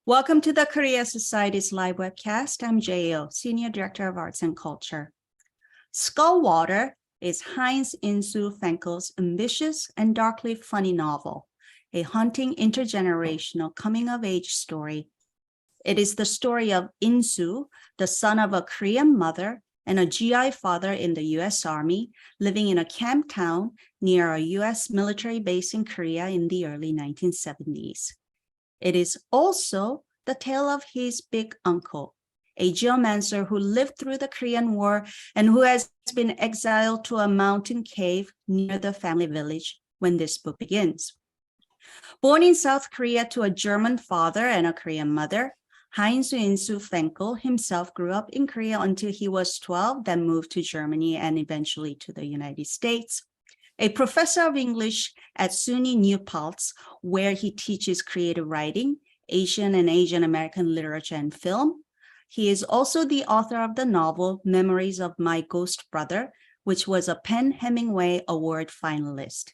Welcome to the Korea Society's live webcast. I'm Jae-il, Senior Director of Arts and Culture. Skullwater is Heinz Insu Fenkl's ambitious and darkly funny novel, a haunting intergenerational coming-of-age story. It is the story of Insu, the son of a Korean mother and a GI father in the U.S. Army, living in a camp town near a U.S. military base in Korea in the early 1970s. It is also the tale of his big uncle, a geomancer who lived through the Korean War and who has been exiled to a mountain cave near the family village when this book begins. Born in South Korea to a German father and a Korean mother, Heinz Insu Fenkl himself grew up in Korea until he was 12, then moved to Germany and eventually to the United States. A professor of English at SUNY New Paltz, where he teaches creative writing, Asian and Asian American literature and film. He is also the author of the novel Memories of My Ghost Brother, which was a PEN Hemingway Award finalist.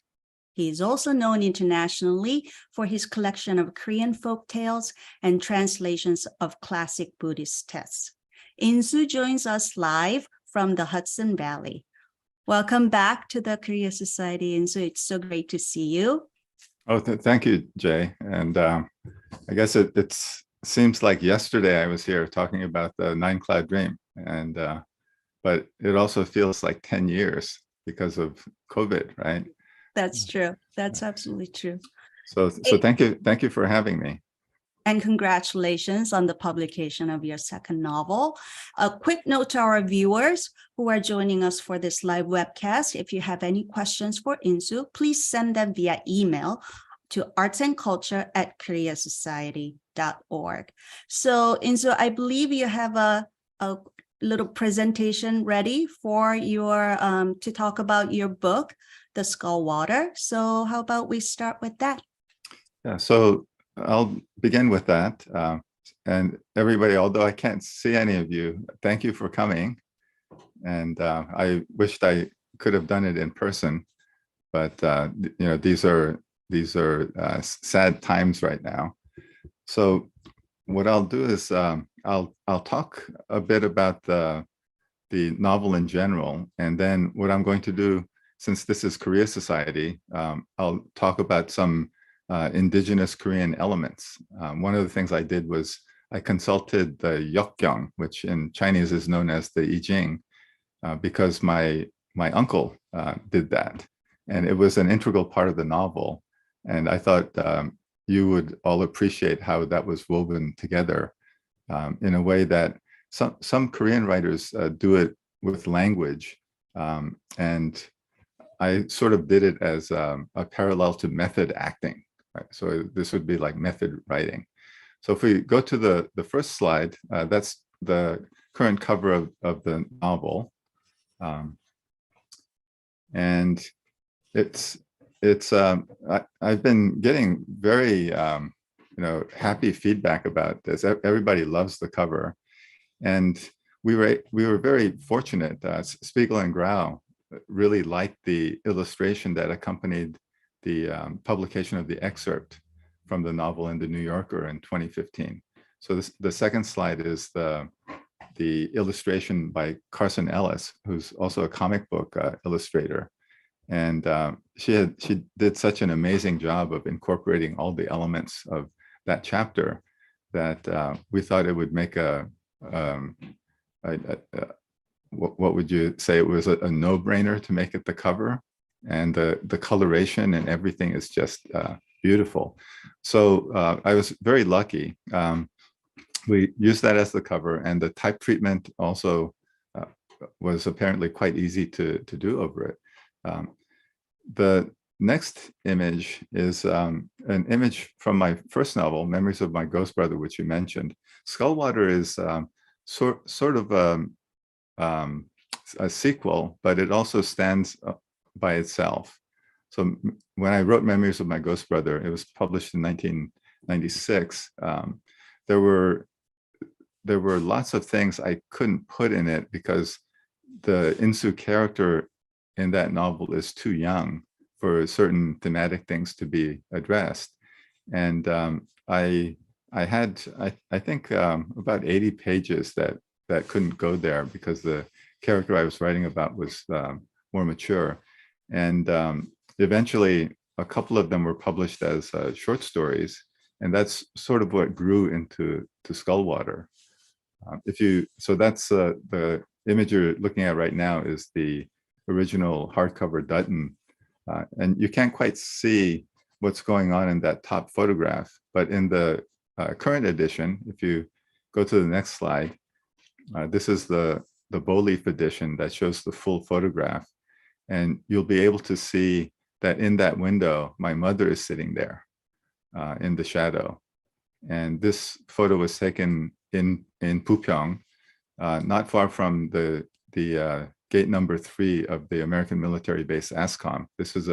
He is also known internationally for his collection of Korean folk tales and translations of classic Buddhist texts. Insu joins us live from the Hudson Valley. Welcome back to the Korea Society, Insu. It's so great to see you. Oh, thank you, Jay. And I guess it seems like yesterday I was here talking about the Nine Cloud Dream, and but it also feels like 10 years because of COVID, right? That's true. That's absolutely true. So thank you for having me. And congratulations on the publication of your second novel. A quick note to our viewers who are joining us for this live webcast. If you have any questions for Insu, please send them via email to artsandculture@koreasociety.org. So Insu, I believe you have a little presentation ready for your to talk about your book, The Skullwater. So how about we start with that? Yeah, so I'll begin with that. And everybody, although I can't see any of you, thank you for coming. And I wished I could have done it in person, but you know, these are sad times right now. So what I'll do is I'll talk a bit about the novel in general, and then what I'm going to do, since this is Korea Society, I'll talk about some indigenous Korean elements. One of the things I did was I consulted the Yeokgyong, which in Chinese is known as the I Ching, because my uncle did that, and it was an integral part of the novel. And I thought you would all appreciate how that was woven together in a way that some Korean writers do it with language, and I sort of did it as a parallel to method acting. Right? So this would be like method writing. So if we go to the first slide, that's the current cover of the novel. And I've been getting very happy feedback about this. Everybody loves the cover. And we were very fortunate. Spiegel and Grau really liked the illustration that accompanied the publication of the excerpt from the novel in the New Yorker in 2015. So the second slide is the illustration by Carson Ellis, who's also a comic book illustrator. And she did such an amazing job of incorporating all the elements of that chapter that we thought it would make what would you say? It was a no-brainer to make it the cover. And the coloration and everything is just beautiful. So I was very lucky. We used that as the cover, and the type treatment also was apparently quite easy to do over it. The next image is an image from my first novel, Memories of My Ghost Brother, which you mentioned. Skullwater is sort of a sequel, but it also stands by itself. So when I wrote Memories of My Ghost Brother, it was published in 1996. There were lots of things I couldn't put in it because the Insu character in that novel is too young for certain thematic things to be addressed. And I I think about 80 pages that couldn't go there because the character I was writing about was more mature. And eventually, a couple of them were published as short stories. And that's sort of what grew into Skullwater. So that's the image you're looking at right now is the original hardcover Dutton. And you can't quite see what's going on in that top photograph, but in the current edition, if you go to the next slide, this is the bow-leaf edition that shows the full photograph. And you'll be able to see that in that window, my mother is sitting there in the shadow. And this photo was taken in Pupyeong, not far from the gate number 3 of the American military base ASCOM. This is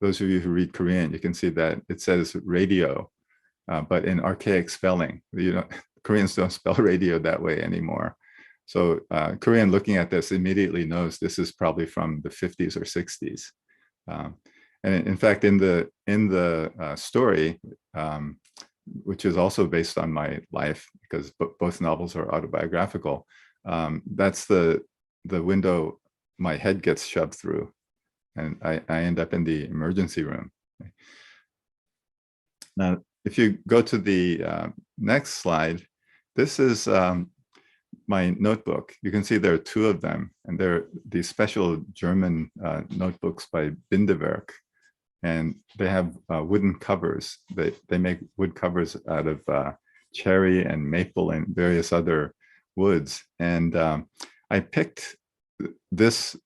those of you who read Korean, you can see that it says radio, but in archaic spelling. Koreans don't spell radio that way anymore. So Korean looking at this immediately knows this is probably from the 50s or 60s. And in fact, in the story, which is also based on my life, because both novels are autobiographical, that's the window my head gets shoved through, and I end up in the emergency room. Now, if you go to the next slide, this is my notebook. You can see there are 2 of them, and they're these special German notebooks by Bindewerk. And they have wooden covers. They make wood covers out of cherry and maple and various other woods. And I picked this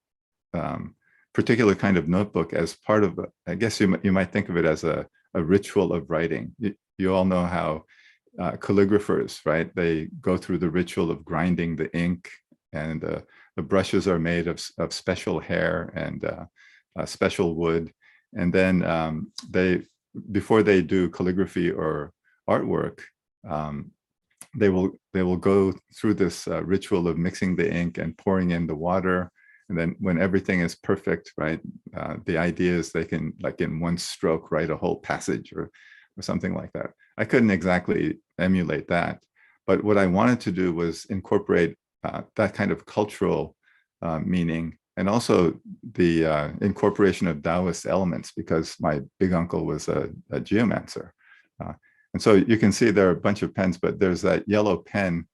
particular kind of notebook as part of, I guess you might think of it as a ritual of writing. You all know how calligraphers, right? They go through the ritual of grinding the ink, and the brushes are made of special hair and special wood. And then before they do calligraphy or artwork, they will go through this ritual of mixing the ink and pouring in the water. And then when everything is perfect, right, the idea is they can, like in one stroke, write a whole passage or something like that. I couldn't exactly emulate that, but what I wanted to do was incorporate that kind of cultural meaning, and also the incorporation of Taoist elements, because my big uncle was a geomancer. And so you can see there are a bunch of pens, but there's that yellow pen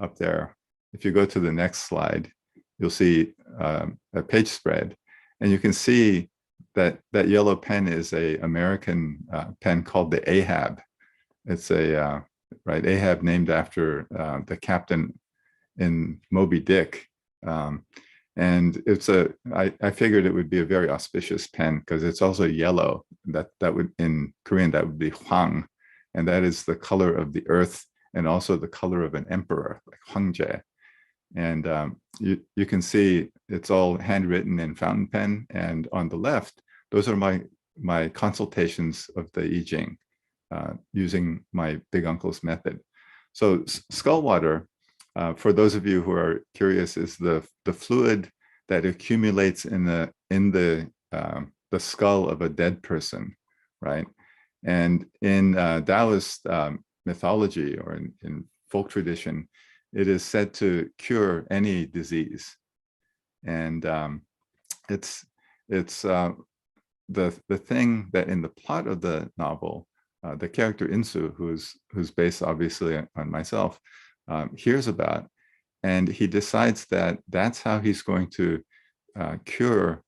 up there. If you go to the next slide, you'll see a page spread, and you can see that yellow pen is an American pen called the Ahab. It's right, Ahab, named after the captain in Moby Dick. And it's I figured it would be a very auspicious pen because it's also yellow. That would, in Korean, that would be hwang, and that is the color of the earth and also the color of an emperor, like hwangjae. And you can see it's all handwritten in fountain pen. And on the left, those are my consultations of the I Ching using my big uncle's method. So Skullwater, for those of you who are curious, is the fluid that accumulates in the skull of a dead person, right? And in Taoist mythology, or in folk tradition, it is said to cure any disease. And it's the thing that in the plot of the novel, the character Insu, who's based obviously on myself, hears about, and he decides that that's how he's going to cure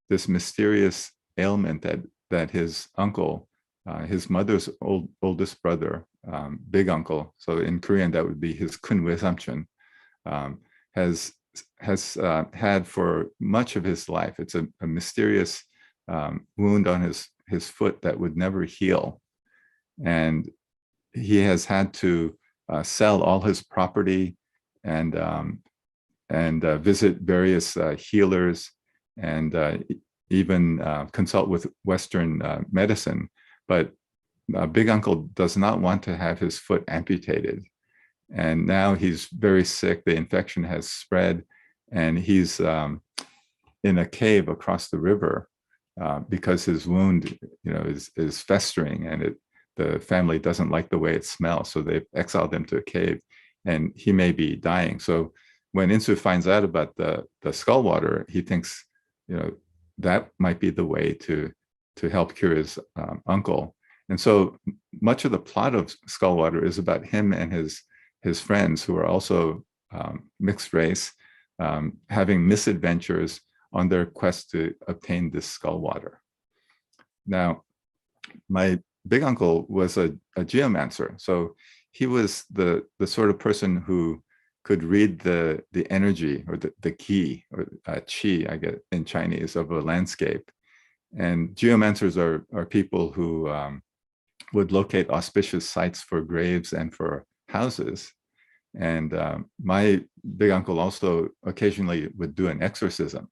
this mysterious ailment that his uncle, his mother's oldest brother, big uncle, so in Korean that would be his kun samchun, has had for much of his life. It's a mysterious wound on his foot that would never heal, and he has had to sell all his property and visit various healers, and even consult with Western medicine. But Big Uncle does not want to have his foot amputated. And now he's very sick. The infection has spread, and he's in a cave across the river because his wound, is festering, and the family doesn't like the way it smells, so they've exiled him to a cave, and he may be dying. So when Insu finds out about the skull water, he thinks, that might be the way to help cure his uncle. And so much of the plot of Skull Water is about him and his friends, who are also mixed race, having misadventures on their quest to obtain this skull water. Now, my big uncle was a geomancer. So he was the sort of person who could read the energy, or the qi, or qi, I get in Chinese, of a landscape. And geomancers are people who would locate auspicious sites for graves and for houses. And my big uncle also occasionally would do an exorcism.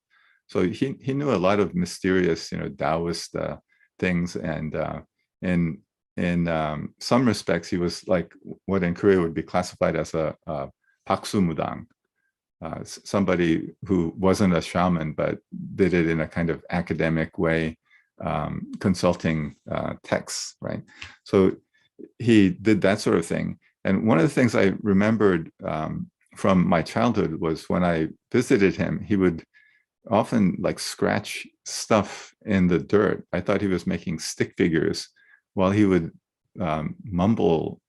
So he knew a lot of mysterious, Taoist things. And in some respects, he was like what in Korea would be classified as a paksumudang, somebody who wasn't a shaman, but did it in a kind of academic way, consulting texts, right? So he did that sort of thing. And one of the things I remembered from my childhood was when I visited him, he would often like scratch stuff in the dirt. I thought he was making stick figures while he would mumble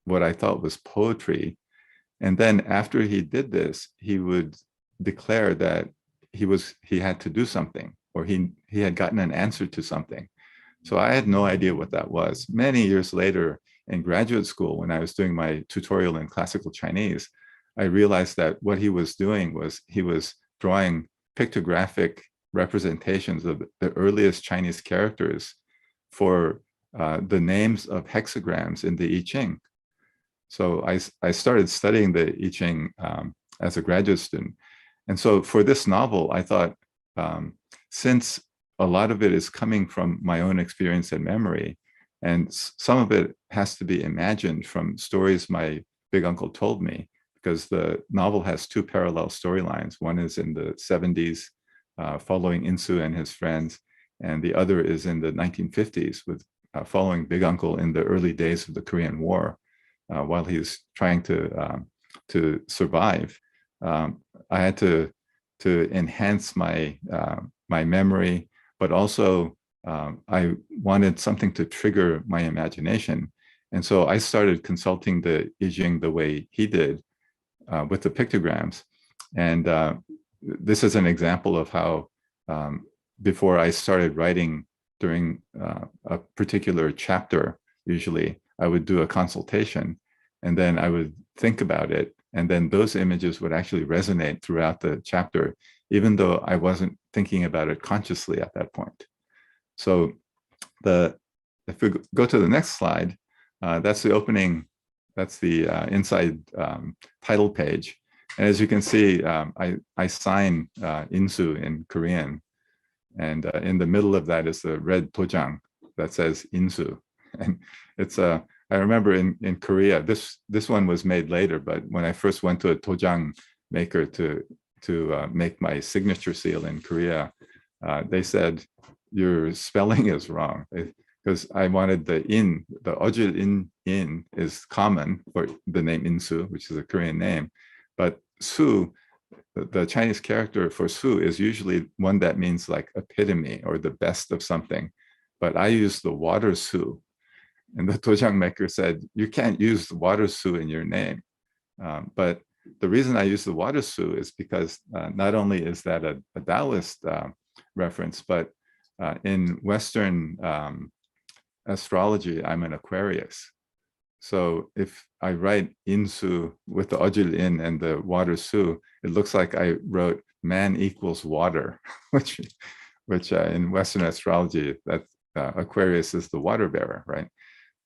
what I thought was poetry. And then after he did this, he would declare that he had to do something, or he had gotten an answer to something. So I had no idea what that was. Many years later in graduate school, when I was doing my tutorial in classical Chinese, I realized that what he was doing was he was drawing pictographic representations of the earliest Chinese characters for the names of hexagrams in the I Ching. So I started studying the I Ching as a graduate student. And so for this novel, I thought, since a lot of it is coming from my own experience and memory, and some of it has to be imagined from stories my big uncle told me, because the novel has two parallel storylines. One is in the 70s, following Insu and his friends, and the other is in the 1950s, with following big uncle in the early days of the Korean War, while he's trying to survive. I had to enhance my my memory, but also I wanted something to trigger my imagination. And so I started consulting the I Ching the way he did, with the pictograms. And this is an example of how before I started writing during a particular chapter, usually I would do a consultation, and then I would think about it. And then those images would actually resonate throughout the chapter, even though I wasn't thinking about it consciously at that point. So if we go to the next slide, that's the opening, that's the inside title page. And as you can see, I sign Insu in Korean. And in the middle of that is the red tojang that says Insu. And it's I remember in Korea, this one was made later, but when I first went to a tojang maker to make my signature seal in Korea, they said, your spelling is wrong, because I wanted the in, the ojil in is common for the name Insu, which is a Korean name, but Su, the Chinese character for Su, is usually one that means like epitome or the best of something, but I use the water Su. And the tojang maker said, you can't use the water Su in your name. But the reason I use the water Su is because not only is that a Taoist reference, but in Western astrology, I'm an Aquarius. So if I write Insu with the ojil in and the water Su, it looks like I wrote man equals water, which in Western astrology, that Aquarius is the water bearer, right?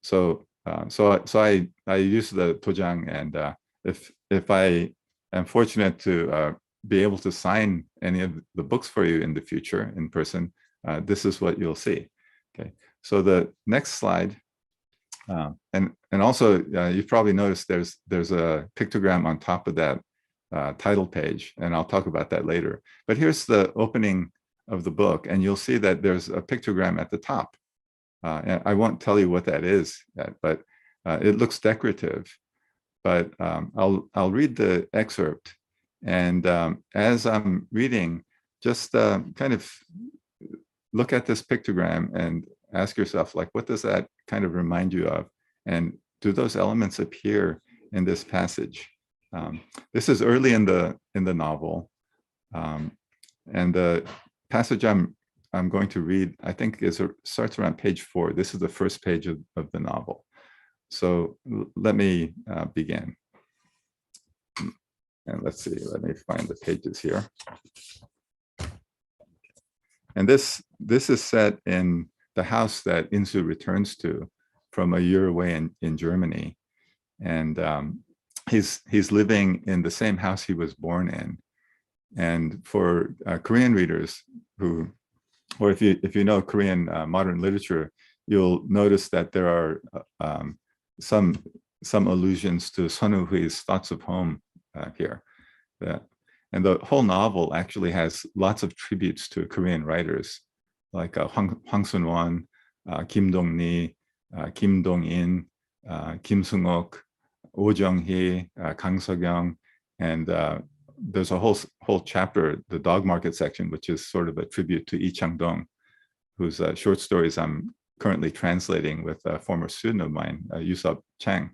So I use the tojang, and if I am fortunate to be able to sign any of the books for you in the future in person, this is what you'll see. Okay, so the next slide, and also you've probably noticed there's a pictogram on top of that title page, and I'll talk about that later. But here's the opening of the book, and you'll see that there's a pictogram at the top. And I won't tell you what that is yet, but it looks decorative. But I'll read the excerpt, and as I'm reading, just kind of look at this pictogram and ask yourself, like, what does that kind of remind you of? And do those elements appear in this passage? This is early in the novel, and the passage I'm going to read, I think, starts around page 4. This is the first page of the novel. So let me begin. And let's see, let me find the pages here. And this is set in the house that Insu returns to from a year away in Germany. And he's living in the same house he was born in. And for Korean readers who, or if you know Korean modern literature, you'll notice that there are some allusions to Sun Woo-Hui's Thoughts of Home here. And the whole novel actually has lots of tributes to Korean writers like Hwang Sun-won, Kim Dong-ni, Kim Dong-in, Kim Sung-ok, Oh Jung-hee, Kang Se-kyung, and there's a whole chapter, the dog market section, which is sort of a tribute to Lee Chang-dong, whose short stories I'm currently translating with a former student of mine, Yusop Chang.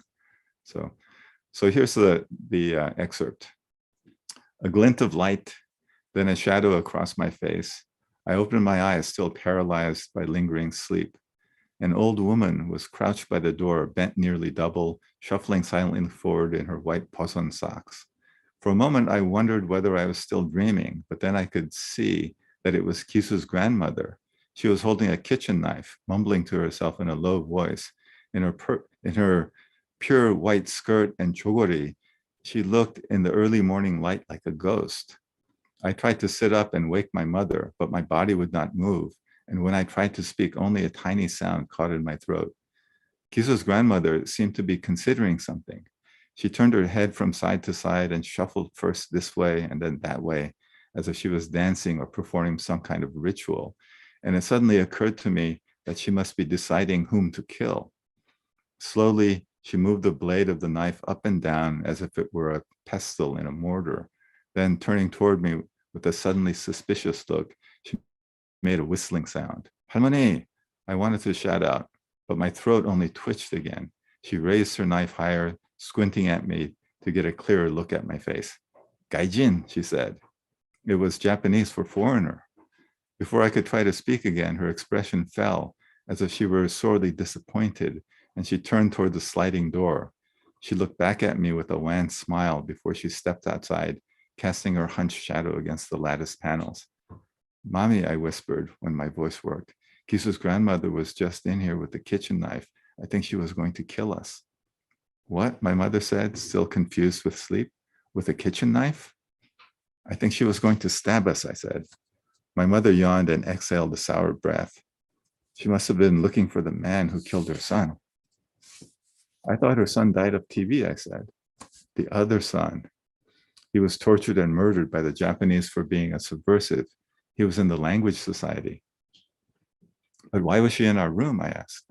So here's the excerpt. A glint of light, then a shadow across my face. I opened my eyes, still paralyzed by lingering sleep. An old woman was crouched by the door, bent nearly double, shuffling silently forward in her white poson socks. For a moment, I wondered whether I was still dreaming, but then I could see that it was Kisu's grandmother. She was holding a kitchen knife, mumbling to herself in a low voice. In her pure white skirt and jogori, she looked in the early morning light like a ghost. I tried to sit up and wake my mother, but my body would not move. And when I tried to speak, only a tiny sound caught in my throat. Kisu's grandmother seemed to be considering something. She turned her head from side to side and shuffled first this way and then that way, as if she was dancing or performing some kind of ritual. And it suddenly occurred to me that she must be deciding whom to kill. Slowly, she moved the blade of the knife up and down as if it were a pestle in a mortar. Then, turning toward me with a suddenly suspicious look, she made a whistling sound. Halmoni! I wanted to shout out, but my throat only twitched again. She raised her knife higher, squinting at me to get a clearer look at my face. Gaijin, she said. It was Japanese for foreigner. Before I could try to speak again, her expression fell, as if she were sorely disappointed, and she turned toward the sliding door. She looked back at me with a wan smile before she stepped outside, casting her hunched shadow against the lattice panels. Mommy, I whispered when my voice worked. Kisu's grandmother was just in here with the kitchen knife. I think she was going to kill us. What? My mother said, still confused with sleep. With a kitchen knife? I think she was going to stab us, I said. My mother yawned and exhaled a sour breath. She must have been looking for the man who killed her son. I thought her son died of TB, I said. The other son. He was tortured and murdered by the Japanese for being a subversive. He was in the language society. But why was she in our room, I asked.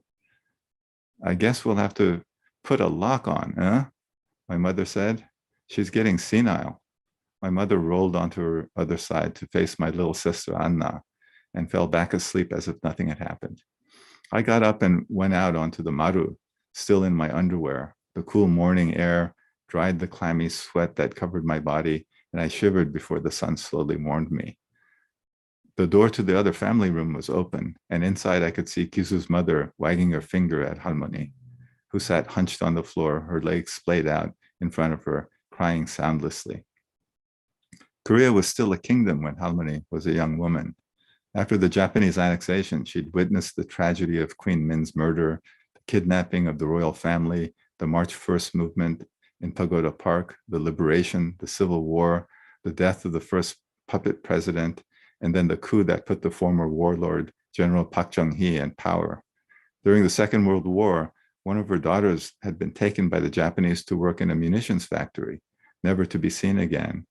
I guess we'll have to put a lock on, huh? My mother said. She's getting senile. My mother rolled onto her other side to face my little sister, Anna, and fell back asleep as if nothing had happened. I got up and went out onto the maru, still in my underwear. The cool morning air dried the clammy sweat that covered my body, and I shivered before the sun slowly warmed me. The door to the other family room was open, and inside I could see Kisu's mother wagging her finger at Halmoni, who sat hunched on the floor, her legs splayed out in front of her, crying soundlessly. Korea was still a kingdom when Halmoni was a young woman. After the Japanese annexation, she'd witnessed the tragedy of Queen Min's murder, the kidnapping of the royal family, the March 1st movement in Pagoda Park, the liberation, the Civil War, the death of the first puppet president, and then the coup that put the former warlord, General Park Chung-hee, in power. During the Second World War, one of her daughters had been taken by the Japanese to work in a munitions factory, never to be seen again.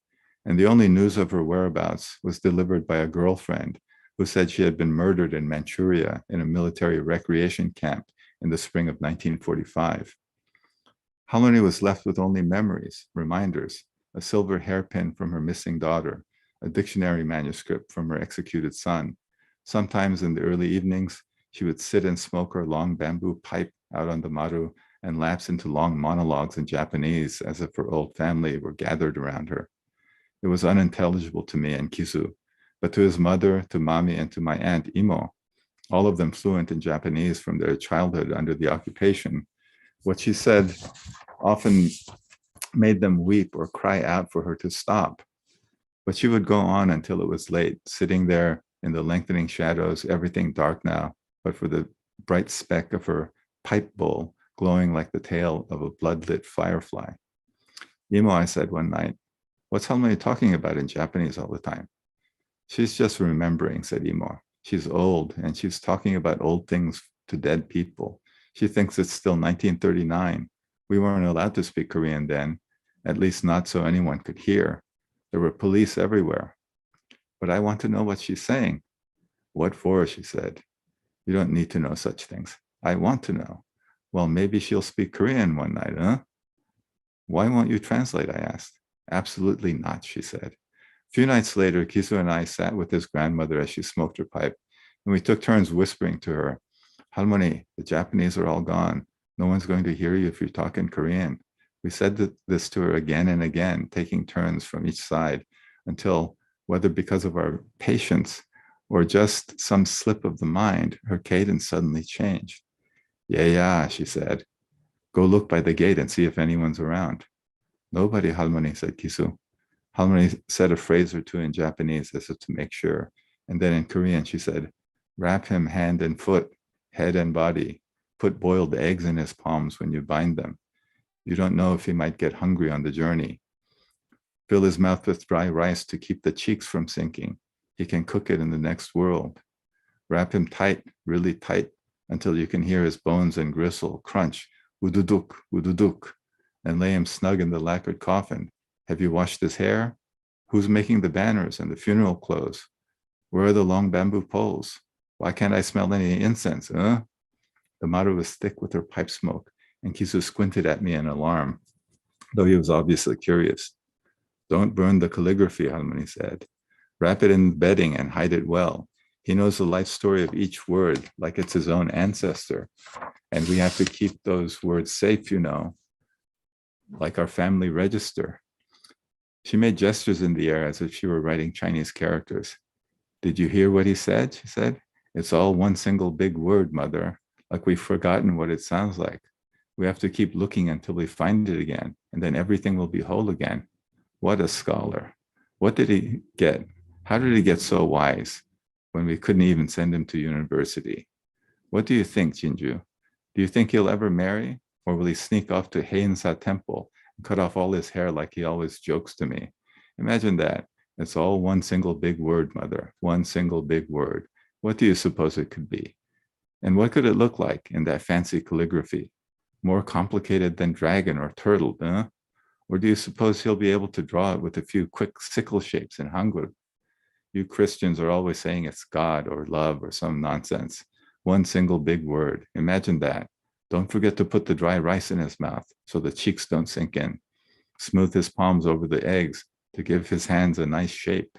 And the only news of her whereabouts was delivered by a girlfriend who said she had been murdered in Manchuria in a military recreation camp in the spring of 1945. Halmoni was left with only memories, reminders, a silver hairpin from her missing daughter, a dictionary manuscript from her executed son. Sometimes in the early evenings, she would sit and smoke her long bamboo pipe out on the maru and lapse into long monologues in Japanese as if her old family were gathered around her. It was unintelligible to me and Kisu, but to his mother, to Mami, and to my aunt Imo, all of them fluent in Japanese from their childhood under the occupation, what she said often made them weep or cry out for her to stop. But she would go on until it was late, sitting there in the lengthening shadows, everything dark now, but for the bright speck of her pipe bowl glowing like the tail of a blood-lit firefly. Imo, I said one night, what's Halmoni talking about in Japanese all the time? She's just remembering, said Imo. She's old and she's talking about old things to dead people. She thinks it's still 1939. We weren't allowed to speak Korean then, at least not so anyone could hear. There were police everywhere. But I want to know what she's saying. What for, she said. You don't need to know such things. I want to know. Well, maybe she'll speak Korean one night, huh? Why won't you translate, I asked. Absolutely not, she said. A few nights later, Kisu and I sat with his grandmother as she smoked her pipe, and we took turns whispering to her, Halmoni, the Japanese are all gone. No one's going to hear you if you talk in Korean. We said this to her again and again, taking turns from each side, until, whether because of our patience or just some slip of the mind, her cadence suddenly changed. Yeah, she said. Go look by the gate and see if anyone's around. Nobody, Halmoni, said Kisu. Halmoni said a phrase or two in Japanese as if to make sure. And then in Korean, she said, wrap him hand and foot, head and body. Put boiled eggs in his palms when you bind them. You don't know if he might get hungry on the journey. Fill his mouth with dry rice to keep the cheeks from sinking. He can cook it in the next world. Wrap him tight, really tight, until you can hear his bones and gristle crunch, ududuk, ududuk, and lay him snug in the lacquered coffin. Have you washed his hair? Who's making the banners and the funeral clothes? Where are the long bamboo poles? Why can't I smell any incense, huh? The maru was thick with her pipe smoke, and Kisu squinted at me in alarm, though he was obviously curious. Don't burn the calligraphy, Halmoni said. Wrap it in bedding and hide it well. He knows the life story of each word like it's his own ancestor, and we have to keep those words safe, you know, like our family register. She made gestures in the air as if she were writing Chinese characters. Did you hear what he said? She said. It's all one single big word, Mother, like we've forgotten what it sounds like. We have to keep looking until we find it again, and then everything will be whole again. What a scholar. What did he get? How did he get so wise when we couldn't even send him to university? What do you think, Jinju? Do you think he'll ever marry? Or will he sneak off to Heinz Temple and cut off all his hair like he always jokes to me? Imagine that. It's all one single big word, Mother. One single big word. What do you suppose it could be? And what could it look like in that fancy calligraphy? More complicated than dragon or turtle, huh? Or do you suppose he'll be able to draw it with a few quick sickle shapes in Hangul? You Christians are always saying it's God or love or some nonsense. One single big word. Imagine that. Don't forget to put the dry rice in his mouth so the cheeks don't sink in. Smooth his palms over the eggs to give his hands a nice shape.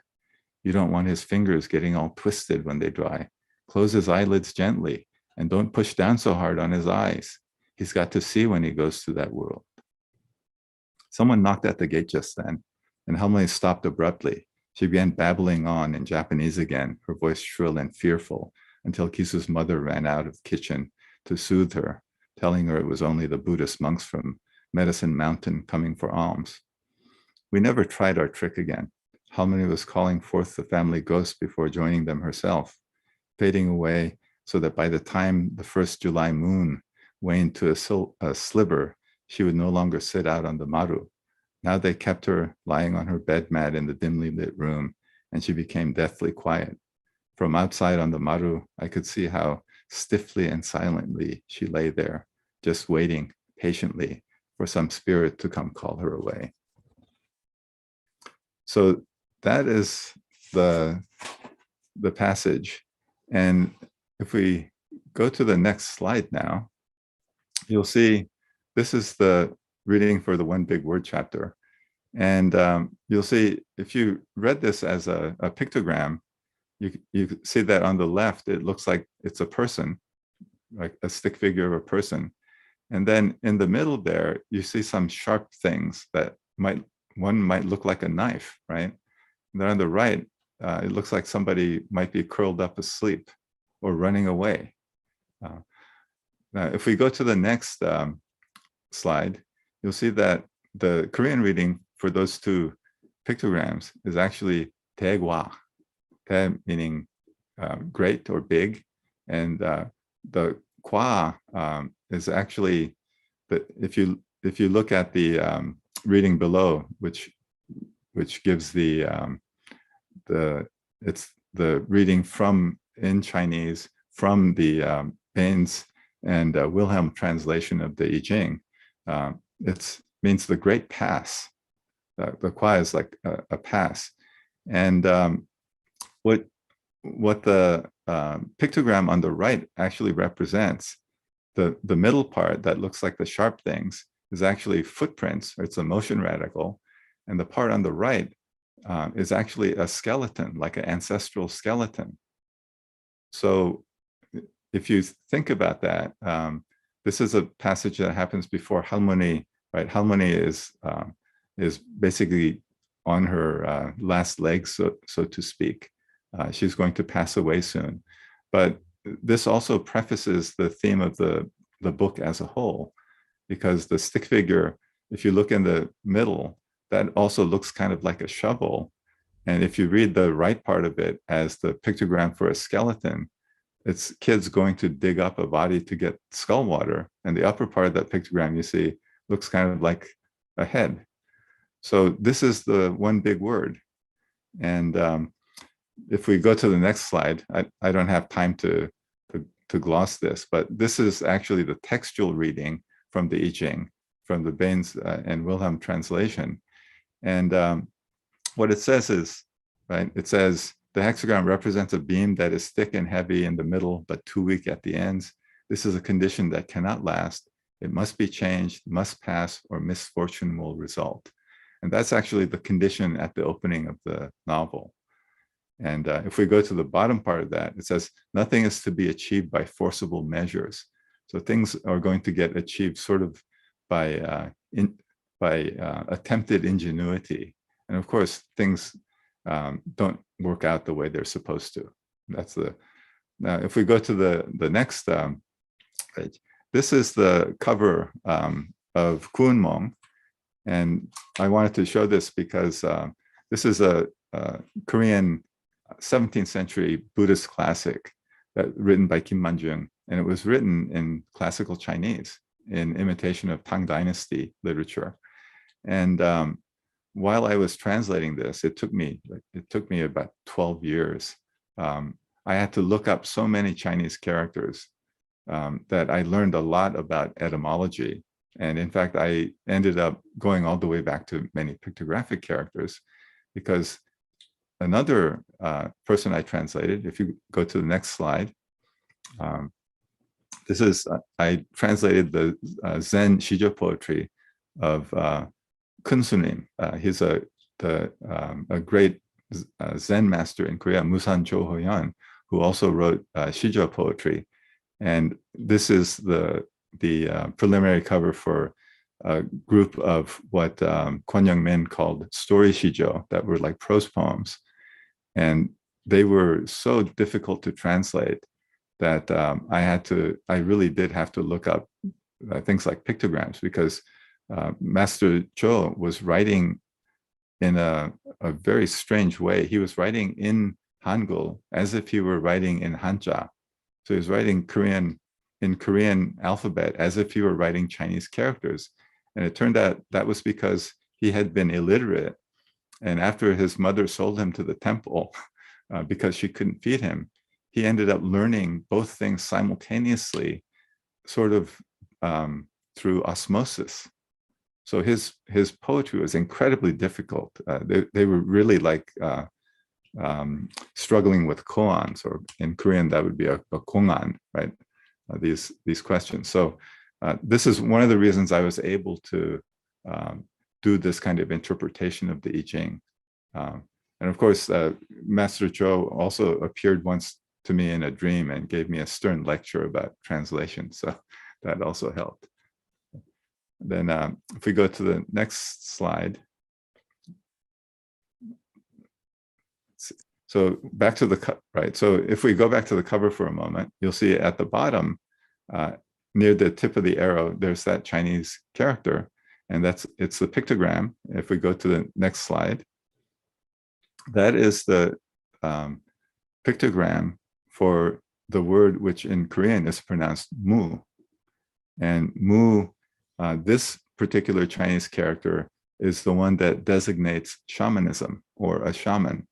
You don't want his fingers getting all twisted when they dry. Close his eyelids gently and don't push down so hard on his eyes. He's got to see when he goes to that world. Someone knocked at the gate just then, and Halmoni stopped abruptly. She began babbling on in Japanese again, her voice shrill and fearful, until Kisu's mother ran out of the kitchen to soothe her, telling her it was only the Buddhist monks from Medicine Mountain coming for alms. We never tried our trick again. Halmoni was calling forth the family ghost before joining them herself, fading away so that by the time the first July moon waned to a sliver, she would no longer sit out on the maru. Now they kept her lying on her bed mat in the dimly lit room, and she became deathly quiet. From outside on the maru, I could see how stiffly and silently she lay there, just waiting patiently for some spirit to come call her away. So that is the the passage. And if we go to the next slide now, you'll see this is the reading for the one big word chapter. And you'll see if you read this as a pictogram, you see that on the left, it looks like it's a person, like a stick figure of a person. And then in the middle there, you see some sharp things that one might look like a knife, right? And then on the right, it looks like somebody might be curled up asleep or running away. Now, if we go to the next slide, you'll see that the Korean reading for those two pictograms is actually daegwa, Dae meaning great or big, and the kwa is actually, if you look at the reading below, which gives it's the reading from in Chinese from the Baines and Wilhelm translation of the I Ching. It means the great pass. The kwa is like a pass, and what the pictogram on the right actually represents, the middle part that looks like the sharp things is actually footprints. It's a motion radical, and the part on the right is actually a skeleton, like an ancestral skeleton. So if you think about that, this is a passage that happens before Halmoni, right? Halmoni is basically on her last legs, so to speak. She's going to pass away soon. But this also prefaces the theme of the book as a whole, because the stick figure, if you look in the middle, that also looks kind of like a shovel. And if you read the right part of it as the pictogram for a skeleton, it's kids going to dig up a body to get skull water. And the upper part of that pictogram you see looks kind of like a head. So this is the one big word. And if we go to the next slide, I don't have time to gloss this, but this is actually the textual reading from the I Ching, from the Baines and Wilhelm translation. And what it says is, right, it says, the hexagram represents a beam that is thick and heavy in the middle, but too weak at the ends. This is a condition that cannot last. It must be changed, must pass, or misfortune will result. And that's actually the condition at the opening of the novel. And if we go to the bottom part of that, it says, nothing is to be achieved by forcible measures. So things are going to get achieved sort of by attempted ingenuity. And of course, things don't work out the way they're supposed to. That's now if we go to the next page, this is the cover of Kunmong. And I wanted to show this because this is a Korean 17th century Buddhist classic written by Kim Man-jung. And it was written in classical Chinese in imitation of Tang Dynasty literature. And while I was translating this, it took me about 12 years. I had to look up so many Chinese characters that I learned a lot about etymology. And in fact, I ended up going all the way back to many pictographic characters, because another person I translated, if you go to the next slide, I translated the Zen Shijo poetry of Kun Sunim. He's a great Zen master in Korea, Musan Chohoyan, who also wrote Shijo poetry. And this is the preliminary cover for a group of what Kwon Young-min called story shijo, that were like prose poems. And they were so difficult to translate that I really did have to look up things like pictograms, because Master Cho was writing in a very strange way. He was writing in Hangul as if he were writing in Hanja. So he was writing in Korean alphabet as if he were writing Chinese characters. And it turned out that was because he had been illiterate. And after his mother sold him to the temple because she couldn't feed him, he ended up learning both things simultaneously, sort of through osmosis. So his poetry was incredibly difficult. They were really like struggling with koans, or in Korean that would be a kongan, right? These questions. So this is one of the reasons I was able to do this kind of interpretation of the I Ching. And of course, Master Zhou also appeared once to me in a dream and gave me a stern lecture about translation. So that also helped. Then if we go to the next slide. So back to the, right. So if we go back to the cover for a moment, you'll see at the bottom, near the tip of the arrow, there's that Chinese character, and it's the pictogram. If we go to the next slide, that is the pictogram for the word which in Korean is pronounced mu. And mu, this particular Chinese character is the one that designates shamanism, or a shaman.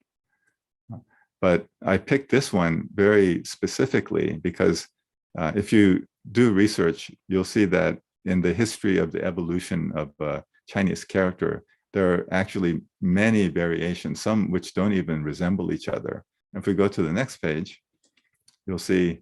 But I picked this one very specifically because if you do research, you'll see that in the history of the evolution of Chinese character, there are actually many variations, some which don't even resemble each other. If we go to the next page, you'll see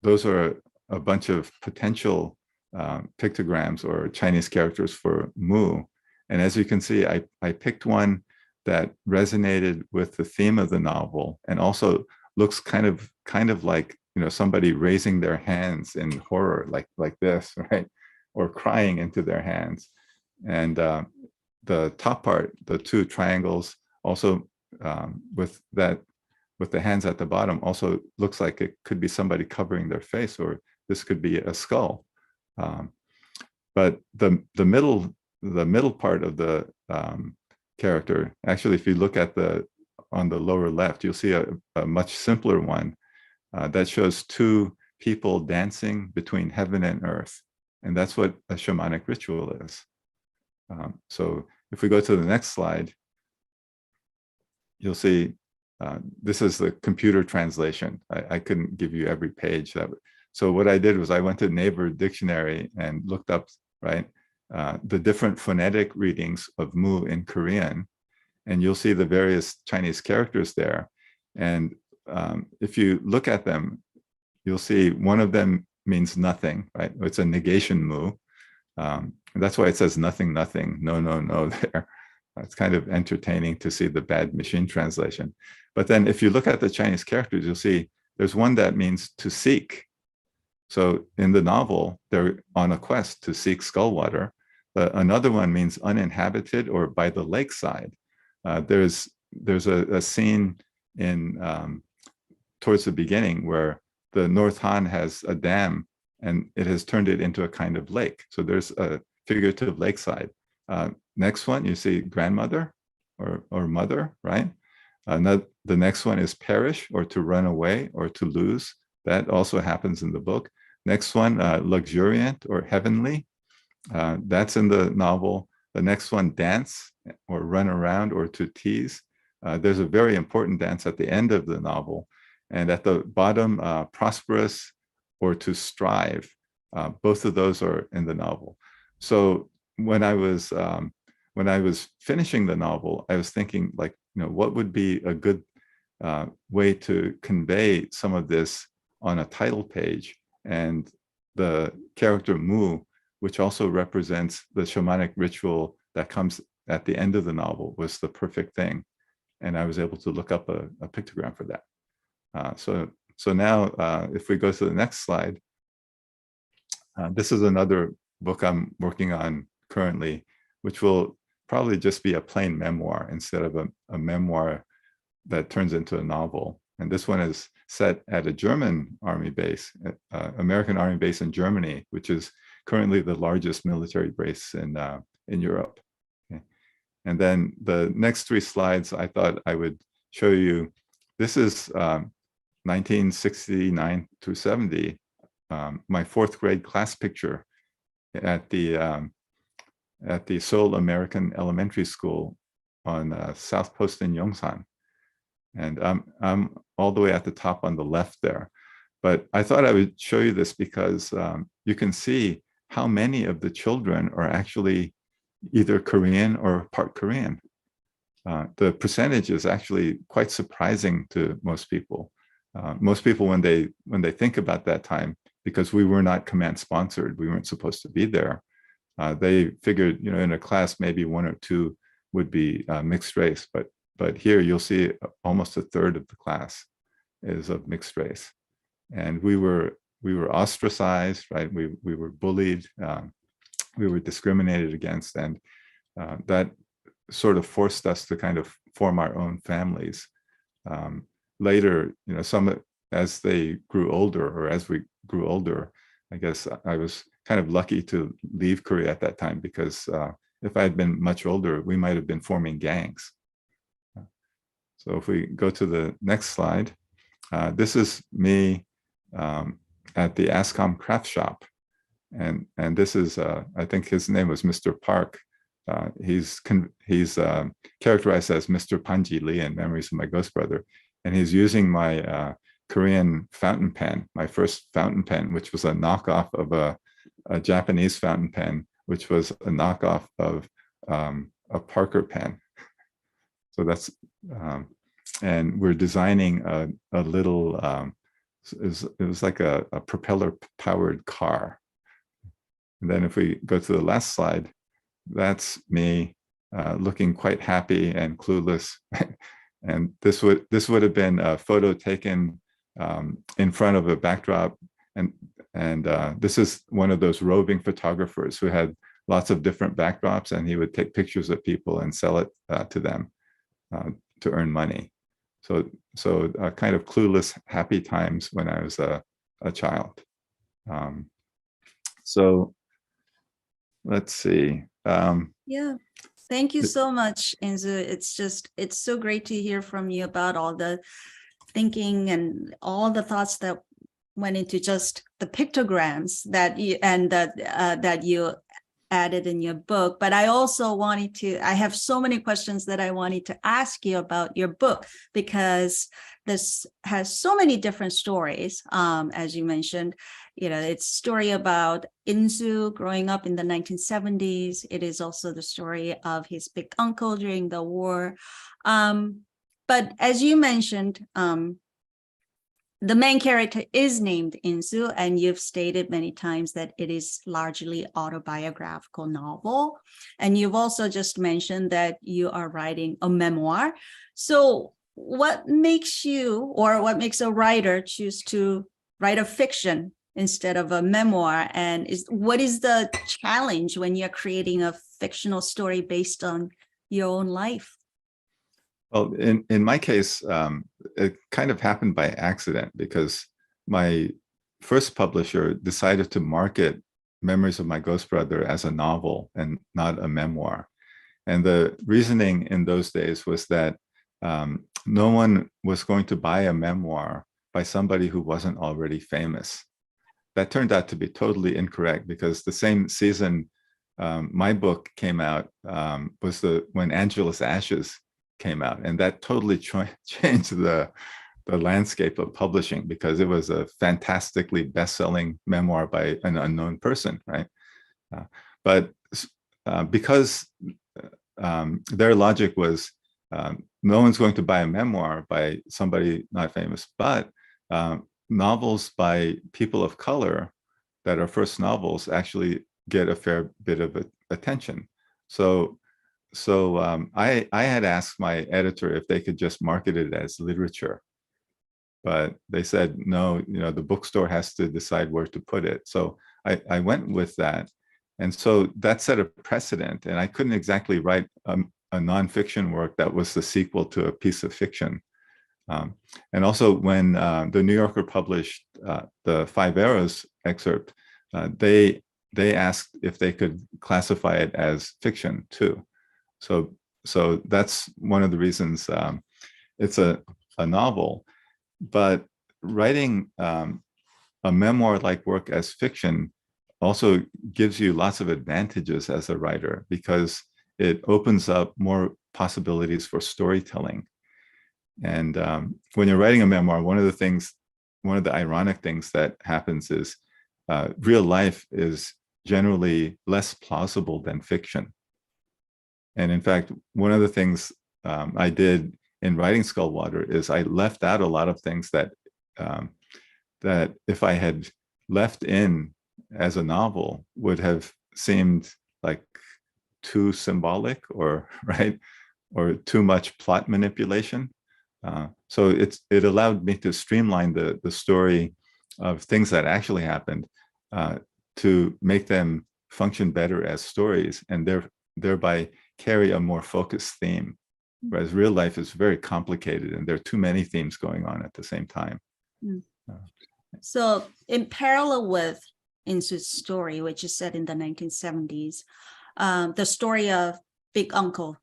those are a bunch of potential pictograms or Chinese characters for mu. And as you can see, I picked one that resonated with the theme of the novel, and also looks kind of like, you know, somebody raising their hands in horror, like this, right? Or crying into their hands. And the top part, the two triangles, also with the hands at the bottom, also looks like it could be somebody covering their face, or this could be a skull. But the middle part of the character, actually, if you look at on the lower left, you'll see a much simpler one that shows two people dancing between heaven and earth. And that's what a shamanic ritual is. So if we go to the next slide, you'll see this is the computer translation. I couldn't give you every page. So what I did was I went to Naver Dictionary and looked up, right, the different phonetic readings of mu in Korean, and you'll see the various Chinese characters there. And if you look at them, you'll see one of them means nothing, right? It's a negation mu. And that's why it says nothing, nothing, no, no, no there. It's kind of entertaining to see the bad machine translation. But then if you look at the Chinese characters, you'll see there's one that means to seek. So in the novel, they're on a quest to seek Skullwater. Another one means uninhabited, or by the lakeside. There's a scene in towards the beginning where the North Han has a dam and it has turned it into a kind of lake. So there's a figurative lakeside. Next one, you see grandmother or mother, right? The next one is perish, or to run away or to lose. That also happens in the book. Next one, luxuriant or heavenly. That's in the novel. The next one, dance or run around or to tease. There's a very important dance at the end of the novel. And at the bottom, prosperous or to strive. Both of those are in the novel. So when I was finishing the novel, I was thinking, like, you know, what would be a good way to convey some of this on a title page? And the character Mu, which also represents the shamanic ritual that comes at the end of the novel, was the perfect thing. And I was able to look up a pictogram for that. So now, if we go to the next slide, this is another book I'm working on currently, which will probably just be a plain memoir instead of a memoir that turns into a novel. And this one is set at a German army base, American army base in Germany, which is currently the largest military base in Europe. Okay. And then the next three slides, I thought I would show you. This is 1969 to 70, my fourth grade class picture at the Seoul American Elementary School on South Post in Yongsan. And I'm all the way at the top on the left there. But I thought I would show you this because you can see how many of the children are actually either Korean or part Korean. the percentage is actually quite surprising to most people. Most people, when they think about that time, because we were not command sponsored, we weren't supposed to be there. They figured, in a class, maybe one or two would be mixed race, but here you'll see almost a third of the class is of mixed race, and we were ostracized, right? We were bullied, we were discriminated against, and that sort of forced us to kind of form our own families. Later, some, as they grew older, or as we grew older, I guess I was kind of lucky to leave Korea at that time, because if I had been much older, we might have been forming gangs. So if we go to the next slide, this is me at the Ascom craft shop. And this is, I think his name was Mr. Park. He's characterized as Mr. Panji Lee in Memories of My Ghost Brother. And he's using my Korean fountain pen, my first fountain pen, which was a knockoff of a Japanese fountain pen, which was a knockoff of a Parker pen. So that's, and we're designing a little, it was like a propeller powered car. And then if we go to the last slide, that's me looking quite happy and clueless. And this would have been a photo taken in front of a backdrop. And this is one of those roving photographers who had lots of different backdrops, and he would take pictures of people and sell it to them to earn money. So kind of clueless, happy times when I was a child. So let's see. Yeah. Thank you so much, Insu. It's so great to hear from you about all the thinking and all the thoughts that went into just the pictograms that you that you added in your book. But I also I have so many questions that I wanted to ask you about your book, because this has so many different stories. As you mentioned, it's a story about Insu growing up in the 1970s. It is also the story of his big uncle during the war. But as you mentioned, the main character is named Insu, and you've stated many times that it is largely autobiographical novel. And you've also just mentioned that you are writing a memoir. So what makes you, or what makes a writer choose to write a fiction instead of a memoir? And what is the challenge when you're creating a fictional story based on your own life? Well, in my case, it kind of happened by accident, because my first publisher decided to market Memories of My Ghost Brother as a novel and not a memoir. And the reasoning in those days was that no one was going to buy a memoir by somebody who wasn't already famous. That turned out to be totally incorrect, because the same season my book came out was when Angela's Ashes came out, and that totally changed the landscape of publishing, because it was a fantastically best-selling memoir by an unknown person, right? But because their logic was no one's going to buy a memoir by somebody not famous, but novels by people of color that are first novels actually get a fair bit of attention. So I had asked my editor if they could just market it as literature, but they said, no, the bookstore has to decide where to put it. So I went with that. And so that set a precedent, and I couldn't exactly write a nonfiction work that was the sequel to a piece of fiction. And also when the New Yorker published the Five Arrows excerpt, they asked if they could classify it as fiction too. So that's one of the reasons it's a novel. But writing a memoir-like work as fiction also gives you lots of advantages as a writer, because it opens up more possibilities for storytelling. And when you're writing a memoir, one of the ironic things that happens is real life is generally less plausible than fiction. And in fact, one of the things I did in writing Skullwater is I left out a lot of things that that if I had left in as a novel would have seemed like too symbolic or right or too much plot manipulation. So it allowed me to streamline the story of things that actually happened to make them function better as stories and thereby carry a more focused theme. Whereas real life is very complicated and there are too many themes going on at the same time. So in parallel with Insu's story, which is set in the 1970s, the story of Big Uncle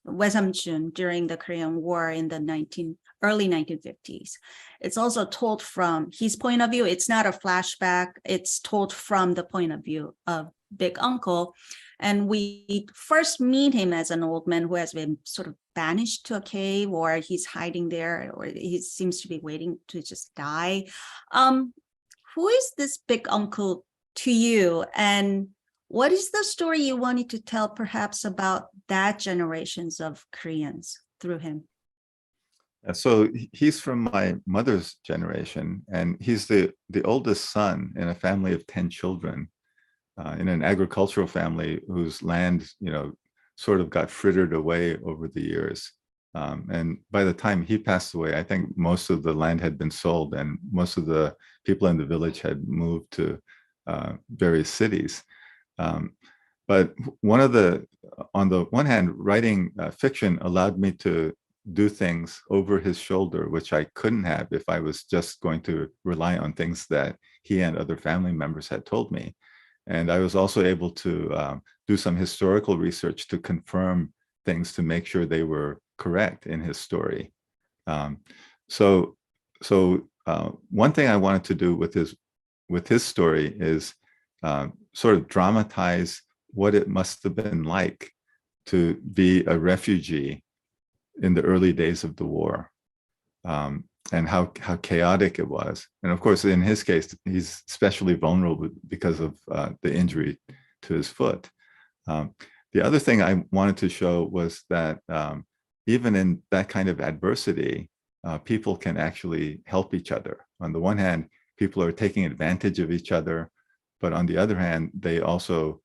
Wesam during the Korean War in the early 1950s. It's also told from his point of view. It's not a flashback. It's told from the point of view of Big Uncle. And we first meet him as an old man who has been sort of banished to a cave, or he's hiding there, or he seems to be waiting to just die. Who is this Big Uncle to you? And what is the story you wanted to tell perhaps about that generations of Koreans through him? So he's from my mother's generation, and he's the oldest son in a family of 10 children, in an agricultural family whose land, sort of got frittered away over the years. And by the time he passed away, I think most of the land had been sold and most of the people in the village had moved to various cities. But on the one hand, writing fiction allowed me to do things over his shoulder, which I couldn't have if I was just going to rely on things that he and other family members had told me. And I was also able to do some historical research to confirm things to make sure they were correct in his story. So one thing I wanted to do with his story is sort of dramatize what it must have been like to be a refugee in the early days of the war, and how chaotic it was. And of course, in his case, he's especially vulnerable because of the injury to his foot. The other thing I wanted to show was that even in that kind of adversity, people can actually help each other. On the one hand, people are taking advantage of each other, but on the other hand, they also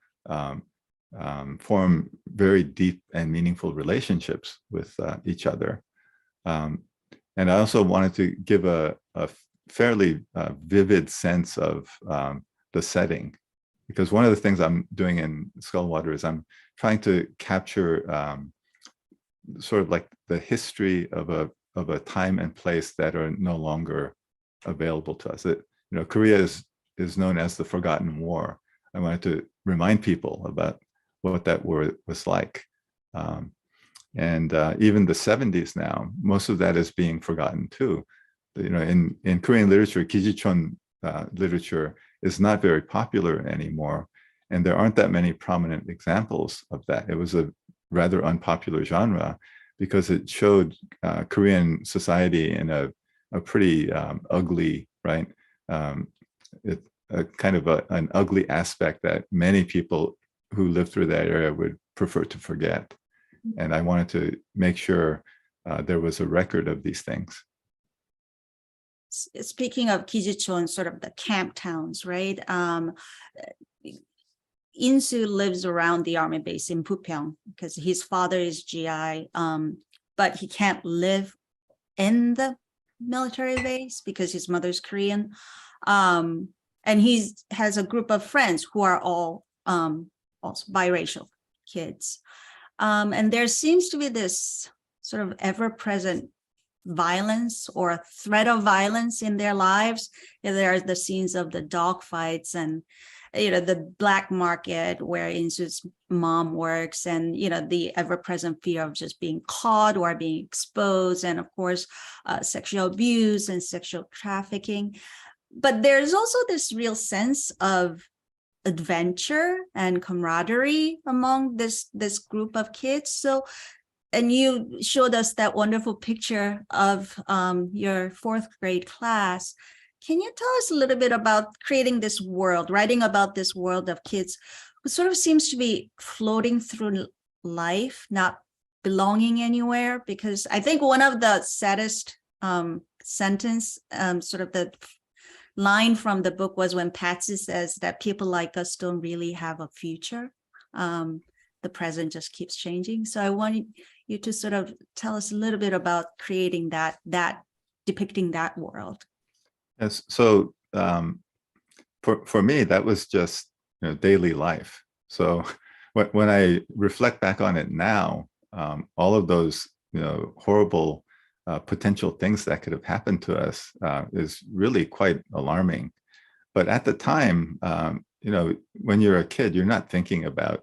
form very deep and meaningful relationships with each other. And I also wanted to give a fairly vivid sense of the setting, because one of the things I'm doing in Skullwater is I'm trying to capture sort of like the history of a time and place that are no longer available to us. Korea is known as the Forgotten War. I wanted to remind people about what that war was like. And even the 70s now, most of that is being forgotten too. In Korean literature, Kijichon literature is not very popular anymore. And there aren't that many prominent examples of that. It was a rather unpopular genre because it showed Korean society in a pretty ugly, right? Kind of an ugly aspect that many people who lived through that area would prefer to forget. And I wanted to make sure there was a record of these things. Speaking of Kijichon, sort of the camp towns, right? Insu lives around the army base in Pupyeong because his father is GI, but he can't live in the military base because his mother's Korean. And he has a group of friends who are all also biracial kids. And there seems to be this sort of ever-present violence or a threat of violence in their lives. There are the scenes of the dog fights and the black market where Insu's mom works, and the ever-present fear of just being caught or being exposed, and of course sexual abuse and sexual trafficking. But there's also this real sense of adventure and camaraderie among this group of kids. So, and you showed us that wonderful picture of your fourth grade class. Can you tell us a little bit about creating this world, writing about this world of kids who sort of seems to be floating through life, not belonging anywhere, because I think one of the saddest sentence, sort of the line from the book was when Patsy says that people like us don't really have a future. The present just keeps changing. So I wanted you to sort of tell us a little bit about creating that depicting that world. Yes. So for me, that was just daily life. So when I reflect back on it now, all of those horrible potential things that could have happened to us is really quite alarming. But at the time, when you're a kid, you're not thinking about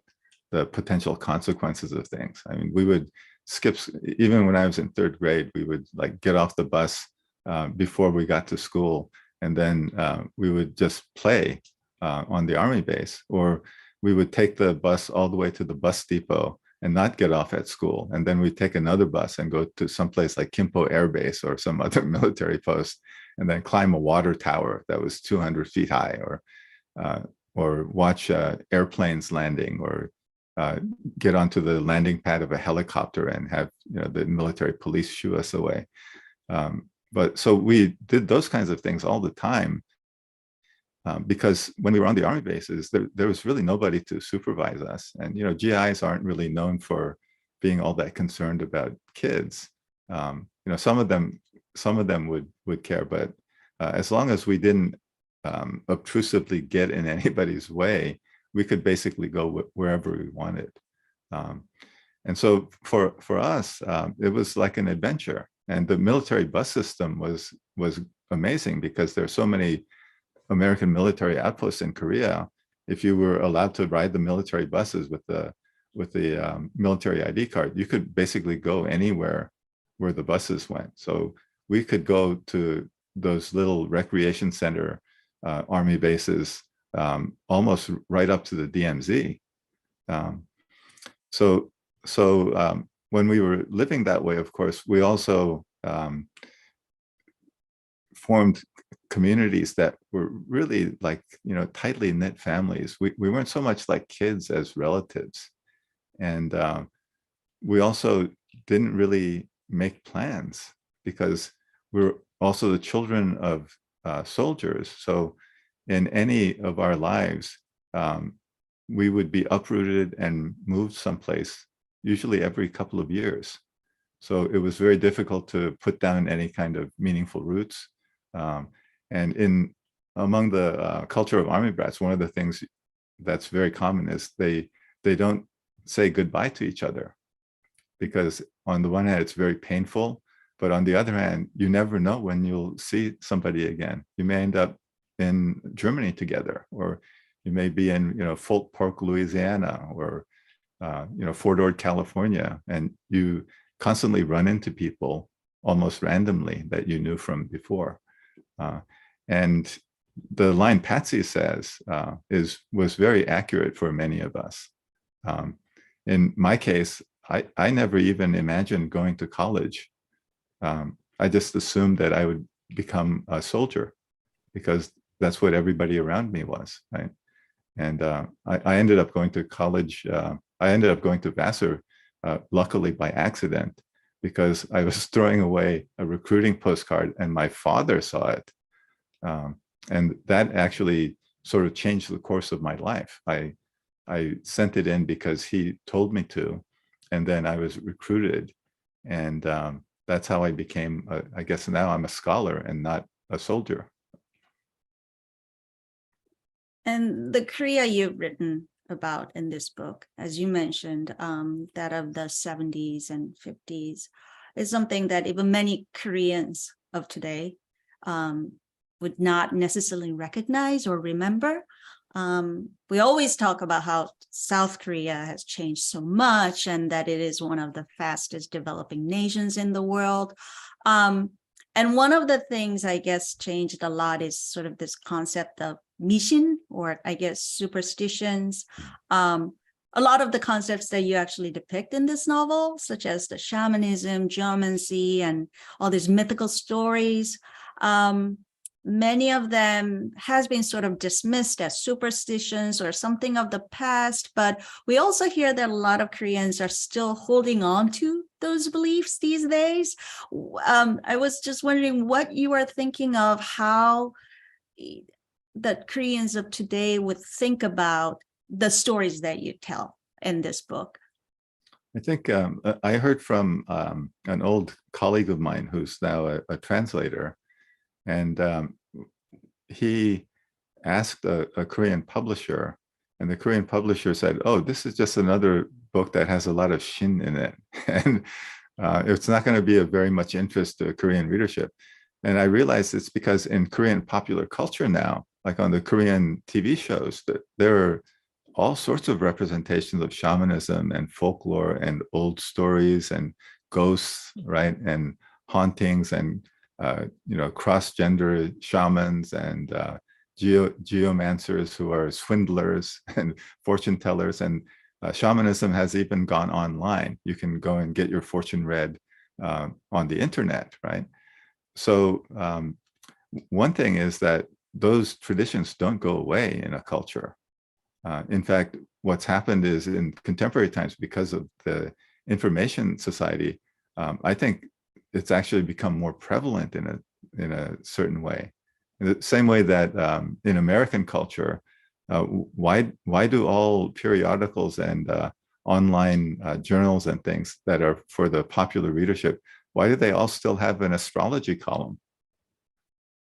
the potential consequences of things. I mean, we would skip, even when I was in third grade, we would like get off the bus before we got to school, and then we would just play on the army base, or we would take the bus all the way to the bus depot and not get off at school. And then we'd take another bus and go to someplace like Kimpo Air Base or some other military post, and then climb a water tower that was 200 feet high, or watch airplanes landing, or get onto the landing pad of a helicopter and have the military police shoo us away. But so we did those kinds of things all the time, because when we were on the army bases, there was really nobody to supervise us. And GIs aren't really known for being all that concerned about kids. Some of them would care, but as long as we didn't obtrusively get in anybody's way, we could basically go wherever we wanted. And so for us, it was like an adventure. And the military bus system was amazing, because there are so many American military outposts in Korea. If you were allowed to ride the military buses with the military ID card, you could basically go anywhere where the buses went. So we could go to those little recreation center army bases almost right up to the DMZ. So when we were living that way, of course, we also formed communities that were really like, tightly knit families. We weren't so much like kids as relatives. And we also didn't really make plans, because we were also the children of soldiers. So in any of our lives, we would be uprooted and moved someplace, usually every couple of years. So it was very difficult to put down any kind of meaningful roots. And among the culture of army brats, one of the things that's very common is they don't say goodbye to each other, because on the one hand, it's very painful, but on the other hand, you never know when you'll see somebody again. You may end up in Germany together, or you may be in Folk Park, Louisiana, or Fort Ord, California, and you constantly run into people almost randomly that you knew from before. And the line Patsy says was very accurate for many of us. In my case, I never even imagined going to college. I just assumed that I would become a soldier, because that's what everybody around me was, right? And I ended up going to college. I ended up going to Vassar, luckily by accident, because I was throwing away a recruiting postcard and my father saw it. And that actually sort of changed the course of my life. I sent it in because he told me to, and then I was recruited. And that's how I became, I guess now I'm a scholar and not a soldier. And the Korea you've written about in this book, as you mentioned, that of the 70s and 50s, is something that even many Koreans of today would not necessarily recognize or remember. We always talk about how South Korea has changed so much, and that it is one of the fastest developing nations in the world. And one of the things I guess changed a lot is sort of this concept of mission, or I guess superstitions. A lot of the concepts that you actually depict in this novel, such as the shamanism, geomancy, and all these mythical stories, many of them has been sort of dismissed as superstitions or something of the past, but we also hear that a lot of Koreans are still holding on to those beliefs these days. I was just wondering what you are thinking of, how that Koreans of today would think about the stories that you tell in this book. I think I heard from an old colleague of mine who's now a translator, and he asked a Korean publisher, and the Korean publisher said, "Oh, this is just another book that has a lot of shin in it, and it's not going to be of very much interest to Korean readership." And I realized it's because in Korean popular culture now, like on the Korean TV shows, that there are all sorts of representations of shamanism and folklore and old stories and ghosts, right? And hauntings and, cross-gender shamans and geomancers who are swindlers and fortune tellers. And shamanism has even gone online. You can go and get your fortune read on the internet, right? So one thing is that those traditions don't go away in a culture. In fact, what's happened is in contemporary times, because of the information society, I think it's actually become more prevalent in a certain way. In the same way that in American culture, why do all periodicals and online journals and things that are for the popular readership, why do they all still have an astrology column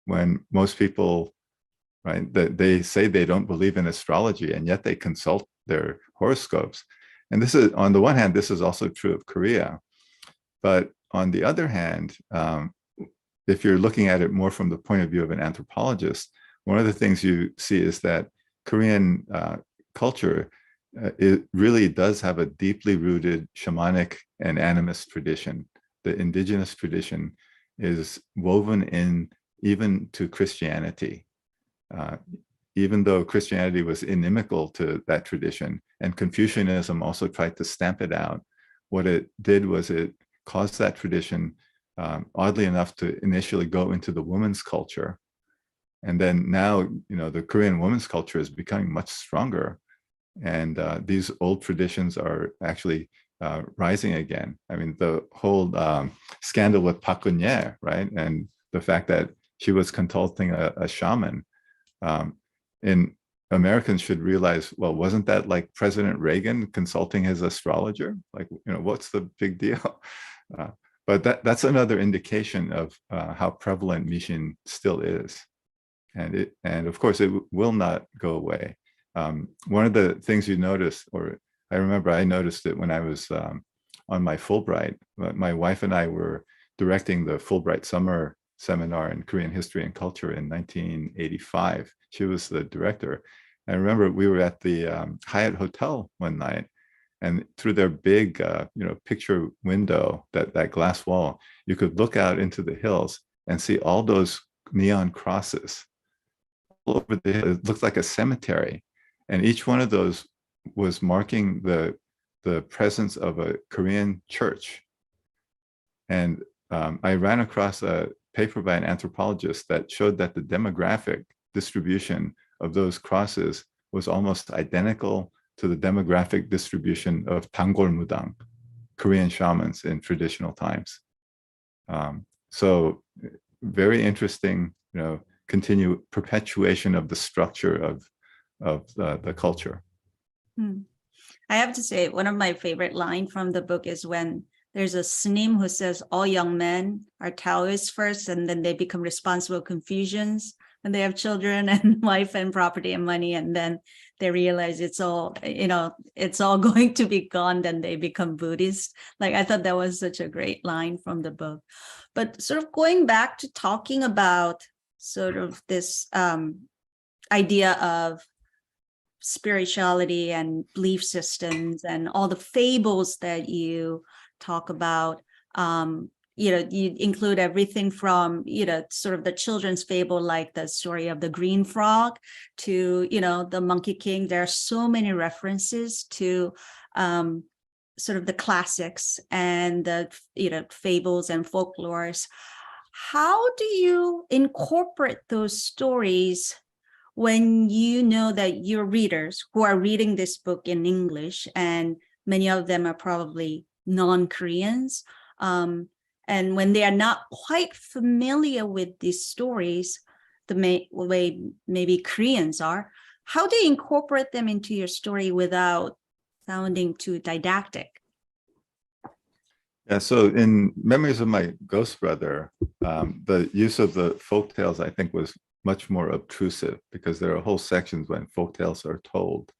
when most people, right, that they say they don't believe in astrology, and yet they consult their horoscopes? And this is, on the one hand, this is also true of Korea, but on the other hand, if you're looking at it more from the point of view of an anthropologist, one of the things you see is that Korean culture, it really does have a deeply rooted shamanic and animist tradition. The indigenous tradition is woven in even to Christianity. Even though Christianity was inimical to that tradition, and Confucianism also tried to stamp it out, what it did was it caused that tradition, oddly enough, to initially go into the women's culture. And then now, the Korean women's culture is becoming much stronger. And these old traditions are actually rising again. I mean, the whole scandal with Park Geun-hye, right? And the fact that she was consulting a shaman. And Americans should realize, well, wasn't that like President Reagan consulting his astrologer? Like, what's the big deal? But that's another indication of how prevalent Mishin still is. And of course, it will not go away. One of the things you notice, or I remember I noticed it when I was on my Fulbright. My wife and I were directing the Fulbright summer seminar in Korean history and culture in 1985. She was the director. I remember we were at the Hyatt Hotel one night, and through their big, picture window, that glass wall, you could look out into the hills and see all those neon crosses all over the hill. It looked like a cemetery, and each one of those was marking the presence of a Korean church. And I ran across a paper by an anthropologist that showed that the demographic distribution of those crosses was almost identical to the demographic distribution of Tanggol Mudang, Korean shamans in traditional times. So very interesting, perpetuation of the structure of the culture. I have to say, one of my favorite lines from the book is when there's a snim who says all young men are Taoists first, and then they become responsible Confucians, and they have children and wife and property and money, and then they realize it's all going to be gone, then they become Buddhist. Like, I thought that was such a great line from the book. But sort of going back to talking about sort of this idea of spirituality and belief systems and all the fables that you talk about, you include everything from, sort of the children's fable, like the story of the green frog, to, the Monkey King. There are so many references to sort of the classics and the, fables and folklores. how do you incorporate those stories when you know that your readers who are reading this book in English, and many of them are probably non-Koreans, and when they are not quite familiar with these stories, the way maybe Koreans are, how do you incorporate them into your story without sounding too didactic? Yeah, so in Memories of My Ghost Brother, the use of the folk tales, I think, was much more obtrusive because there are whole sections when folk tales are told.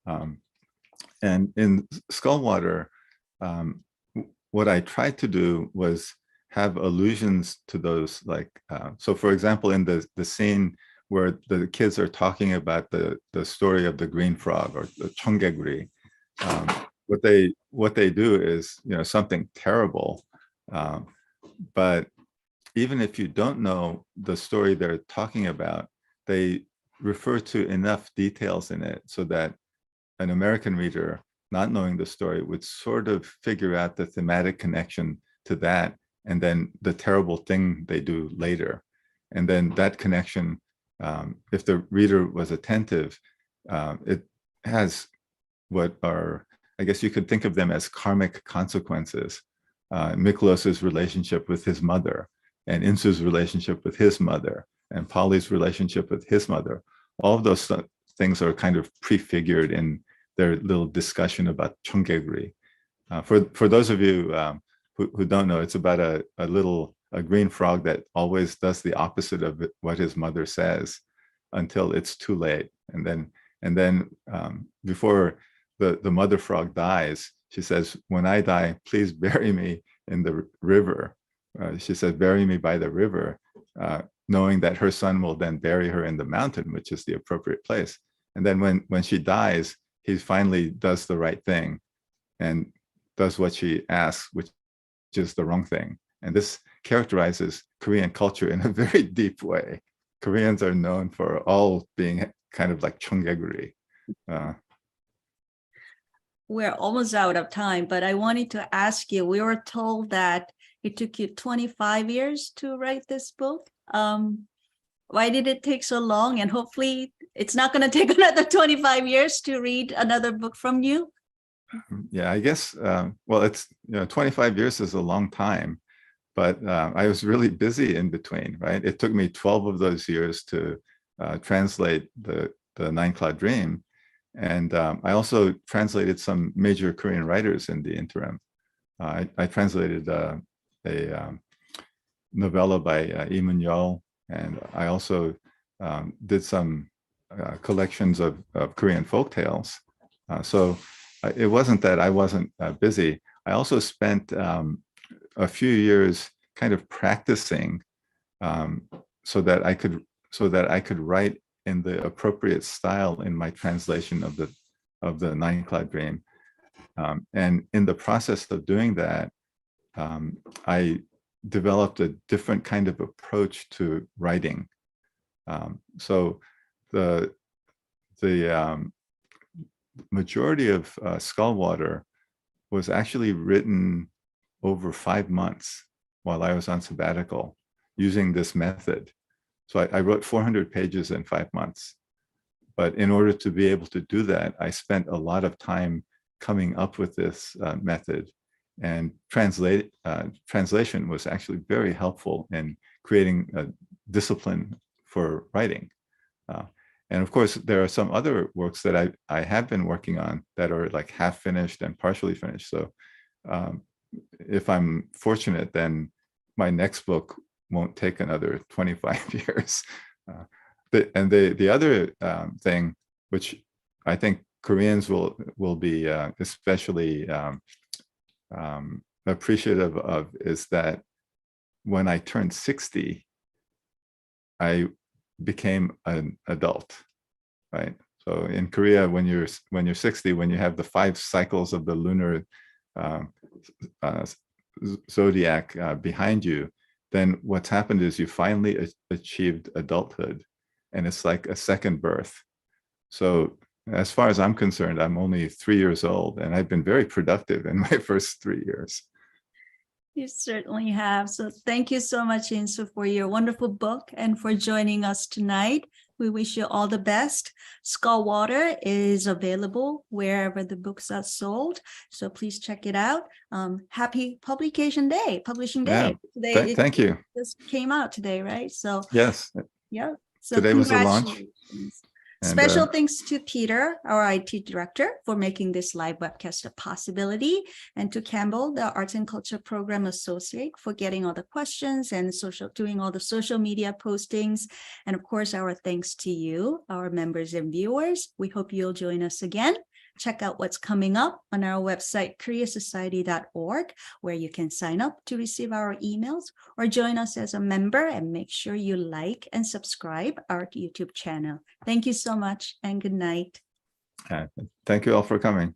And in Skullwater, what I tried to do was have allusions to those, like, so for example, in the scene where the kids are talking about the story of the green frog or the 청개구리, what they do is, something terrible, but even if you don't know the story they're talking about, they refer to enough details in it so that an American reader, not knowing the story, would sort of figure out the thematic connection to that, and then the terrible thing they do later. And then that connection, if the reader was attentive, it has what are, I guess you could think of them as karmic consequences. Miklos's relationship with his mother, and Insu's relationship with his mother, and Polly's relationship with his mother. All of those things are kind of prefigured in their little discussion about 청개구리. For those of you who don't know, it's about a green frog that always does the opposite of what his mother says until it's too late. And then before the mother frog dies, she says, "When I die, please bury me in the river." She said, "Bury me by the river," knowing that her son will then bury her in the mountain, which is the appropriate place. And then when she dies, he finally does the right thing and does what she asks, which is the wrong thing. And this characterizes Korean culture in a very deep way. Koreans are known for all being kind of like 청개구리. We're almost out of time, but I wanted to ask you, we were told that it took you 25 years to write this book. Why did it take so long? And hopefully it's not going to take another 25 years to read another book from you. Yeah, I guess, well, it's, 25 years is a long time, but I was really busy in between, right? It took me 12 of those years to translate the Nine Cloud Dream. And I also translated some major Korean writers in the interim. I translated a novella by Lee Mun-yeol, and I also did some collections of Korean folk tales. So it wasn't that I wasn't busy. I also spent a few years kind of practicing so that I could write in the appropriate style in my translation of the Nine Cloud Dream. And in the process of doing that, I developed a different kind of approach to writing. So the majority of Skullwater was actually written over 5 months while I was on sabbatical using this method. So I wrote 400 pages in 5 months. But in order to be able to do that, I spent a lot of time coming up with this method. And translation was actually very helpful in creating a discipline for writing. And of course, there are some other works that I have been working on that are like half finished and partially finished. So if I'm fortunate, then my next book won't take another 25 years. The other thing, which I think Koreans will be especially appreciative of, is that when I turned 60, I became an adult, right? So in Korea, when you're 60, when you have the 5 cycles of the lunar zodiac behind you, then what's happened is you finally achieved adulthood, and it's like a second birth. So as far as I'm concerned, I'm only 3 years old, and I've been very productive in my first 3 years. You certainly have. So thank you so much, Insu, for your wonderful book and for joining us tonight. We wish you all the best. Skull Water is available wherever the books are sold. So please check it out. Happy publishing day. Yeah. Today, Thank you. just came out today, right? So Yes. yeah. So Today was the launch. congratulations. And, Special thanks to Peter, our IT director, for making this live webcast a possibility, and to Campbell, the Arts and Culture Program Associate, for getting all the questions and doing all the social media postings. And of course, our thanks to you, our members and viewers. We hope you'll join us again. Check out what's coming up on our website, koreasociety.org, where you can sign up to receive our emails or join us as a member, and make sure you like and subscribe our YouTube channel. Thank you so much and good night. Thank you all for coming.